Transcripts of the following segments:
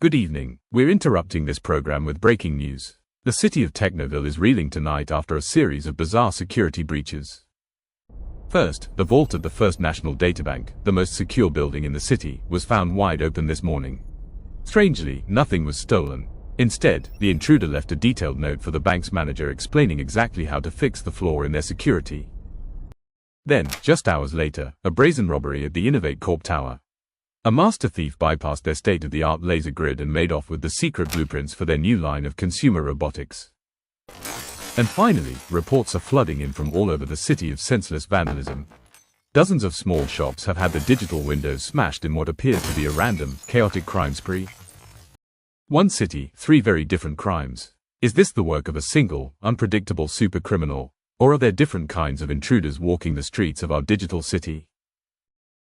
Good evening. We're interrupting this program with breaking news. The city of Technoville is reeling tonight after a series of bizarre security breaches. First, the vault at the First National Databank, the most secure building in the city, was found wide open this morning. Strangely, nothing was stolen. Instead, the intruder left a detailed note for the bank's manager explaining exactly how to fix the flaw in their security. Then, just hours later, a brazen robbery at the Innovate Corp Tower. A master thief bypassed their state-of-the-art laser grid and made off with the secret blueprints for their new line of consumer robotics. And finally, reports are flooding in from all over the city of senseless vandalism. Dozens of small shops have had the digital windows smashed in what appears to be a random, chaotic crime spree. One city, three very different crimes. Is this the work of a single, unpredictable supercriminal, or are there different kinds of intruders walking the streets of our digital city?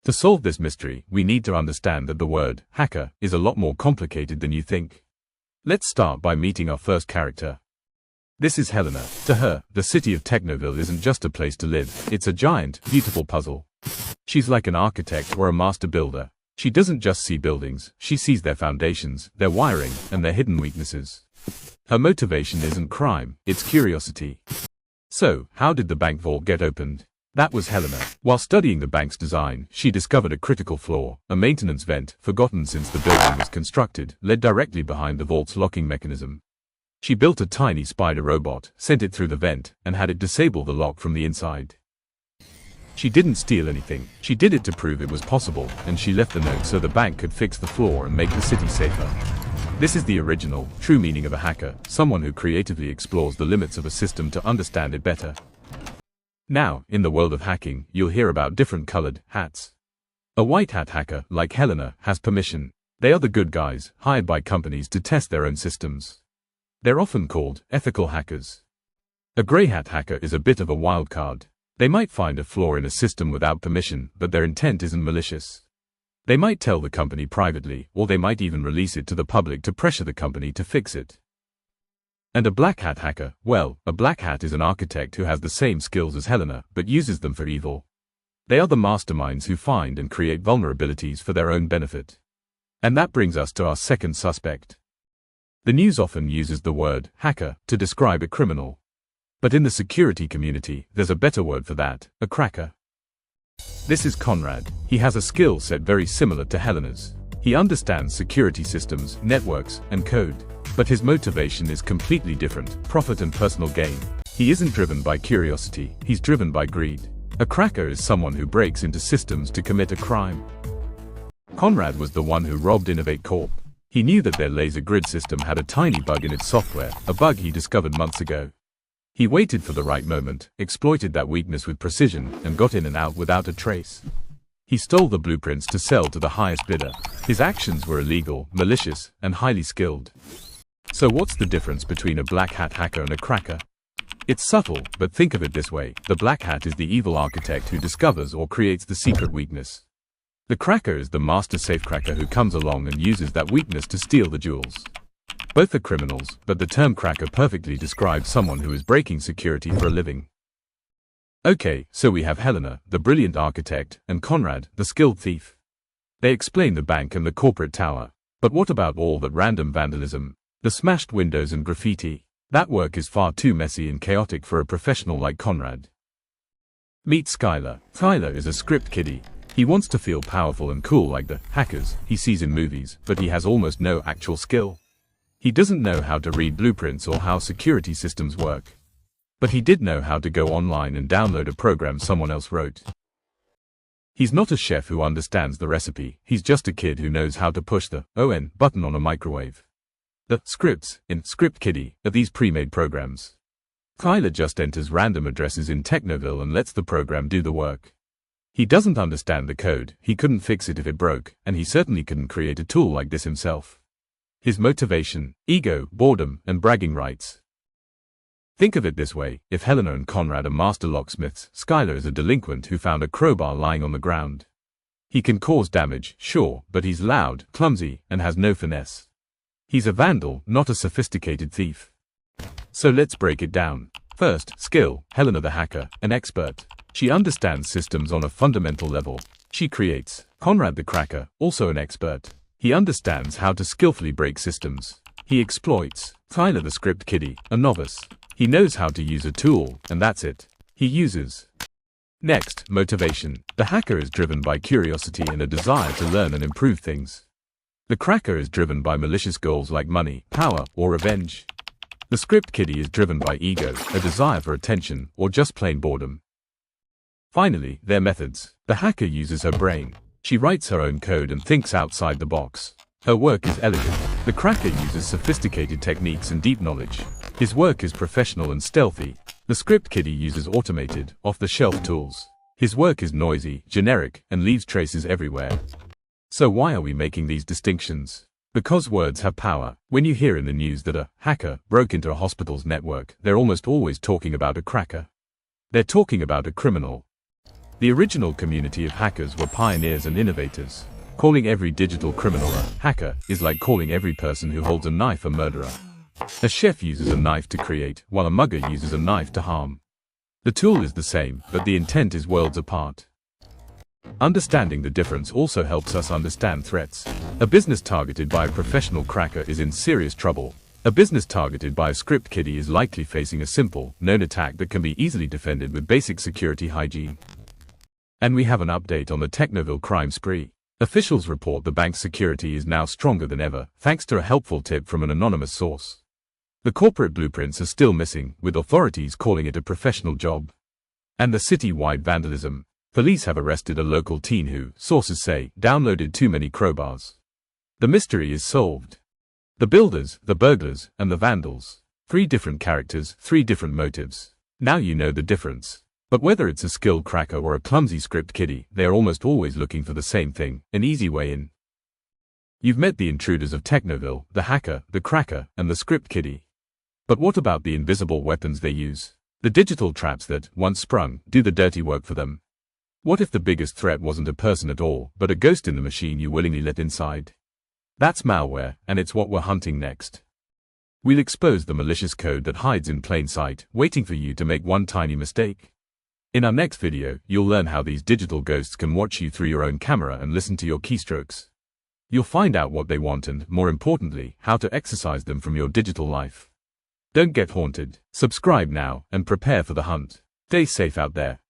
To solve this mystery, we need to understand that the word hacker is a lot more complicated than you think. Let's start by meeting our first character. This is Helena. To her, the city of Technoville isn't just a place to live, it's a giant, beautiful puzzle. She's like an architect or a master builder. She doesn't just see buildings, she sees their foundations, their wiring, and their hidden weaknesses. Her motivation isn't crime, it's curiosity. So, how did the bank vault get opened? That was Helena. While studying the bank's design, she discovered a critical flaw. A maintenance vent, forgotten since the building was constructed, led directly behind the vault's locking mechanism. She built a tiny spider robot, sent it through the vent, and had it disable the lock from the inside. She didn't steal anything. She did it to prove it was possible, and she left the note so the bank could fix the flaw and make the city safer. This is the original, true meaning of a hacker, someone who creatively explores the limits of a system to understand it better. Now, in the world of hacking, you'll hear about different colored hats. A white hat hacker, like Helena, has permission. They are the good guys, hired by companies to test their own systems. They're often called ethical hackers. A gray hat hacker is a bit of a wild card. They might find a flaw in a system without permission, but their intent isn't malicious. They might tell the company privately, or they might even release it to the public to pressure the company to fix it. And a black hat hacker, well, a black hat is an architect who has the same skills as Helena, but uses them for evil. They are the masterminds who find and create vulnerabilities for their own benefit. And that brings us to our second suspect. The news often uses the word hacker to describe a criminal. But in the security community, there's a better word for that, a cracker. This is Conrad. He has a skill set very similar to Helena's. He understands security systems, networks, and code. But his motivation is completely different, profit and personal gain. He isn't driven by curiosity, he's driven by greed. A cracker is someone who breaks into systems to commit a crime. Conrad was the one who robbed Innovate Corp. He knew that their laser grid system had a tiny bug in its software, a bug he discovered months ago. He waited for the right moment, exploited that weakness with precision, and got in and out without a trace. He stole the blueprints to sell to the highest bidder. His actions were illegal, malicious, and highly skilled. So what's the difference between a black hat hacker and a cracker? It's subtle, but think of it this way. The black hat is the evil architect who discovers or creates the secret weakness. The cracker is the master safecracker who comes along and uses that weakness to steal the jewels. Both are criminals, but the term cracker perfectly describes someone who is breaking security for a living. Okay, so we have Helena, the brilliant architect, and Conrad, the skilled thief. They explain the bank and the corporate tower. But what about all that random vandalism? The smashed windows and graffiti. That work is far too messy and chaotic for a professional like Conrad. Meet Skylar. Tyler is a script kiddie. He wants to feel powerful and cool like the hackers he sees in movies, but he has almost no actual skill. He doesn't know how to read blueprints or how security systems work. But he did know how to go online and download a program someone else wrote. He's not a chef who understands the recipe, he's just a kid who knows how to push the on button on a microwave. The scripts in Script Kiddie are these pre-made programs. Tyler just enters random addresses in Technoville and lets the program do the work. He doesn't understand the code, he couldn't fix it if it broke, and he certainly couldn't create a tool like this himself. His motivation, ego, boredom, and bragging rights. Think of it this way, if Helena and Conrad are master locksmiths, Skylar is a delinquent who found a crowbar lying on the ground. He can cause damage, sure, but he's loud, clumsy, and has no finesse. He's a vandal, not a sophisticated thief. So let's break it down. First, skill. Helena the hacker, an expert. She understands systems on a fundamental level. She creates. Conrad the cracker, also an expert. He understands how to skillfully break systems. He exploits. Tyler the Script Kiddie, a novice. He knows how to use a tool, and that's it. He uses. Next, motivation. The hacker is driven by curiosity and a desire to learn and improve things. The cracker is driven by malicious goals like money, power, or revenge. The Script Kiddie is driven by ego, a desire for attention, or just plain boredom. Finally, their methods. The hacker uses her brain. She writes her own code and thinks outside the box. Her work is elegant. The cracker uses sophisticated techniques and deep knowledge. His work is professional and stealthy. The Script Kiddie uses automated, off-the-shelf tools. His work is noisy, generic, and leaves traces everywhere. So why are we making these distinctions? Because words have power. When you hear in the news that a hacker broke into a hospital's network, they're almost always talking about a cracker. They're talking about a criminal. The original community of hackers were pioneers and innovators. Calling every digital criminal a hacker is like calling every person who holds a knife a murderer. A chef uses a knife to create, while a mugger uses a knife to harm. The tool is the same, but the intent is worlds apart. Understanding the difference also helps us understand threats. A business targeted by a professional cracker is in serious trouble. A business targeted by a Script Kiddie is likely facing a simple, known attack that can be easily defended with basic security hygiene. And we have an update on the Technoville crime spree. Officials report the bank's security is now stronger than ever, thanks to a helpful tip from an anonymous source. The corporate blueprints are still missing, with authorities calling it a professional job. And the city-wide vandalism. Police have arrested a local teen who, sources say, downloaded too many crowbars. The mystery is solved. The builders, the burglars, and the vandals. 3 different characters, 3 different motives. Now you know the difference. But whether it's a skilled cracker or a clumsy Script Kiddie, they are almost always looking for the same thing, an easy way in. You've met the intruders of Technoville, the hacker, the cracker, and the Script Kiddie. But what about the invisible weapons they use? The digital traps that, once sprung, do the dirty work for them. What if the biggest threat wasn't a person at all, but a ghost in the machine you willingly let inside? That's malware, and it's what we're hunting next. We'll expose the malicious code that hides in plain sight, waiting for you to make one tiny mistake. In our next video, you'll learn how these digital ghosts can watch you through your own camera and listen to your keystrokes. You'll find out what they want and, more importantly, how to exercise them from your digital life. Don't get haunted. Subscribe now, and prepare for the hunt. Stay safe out there.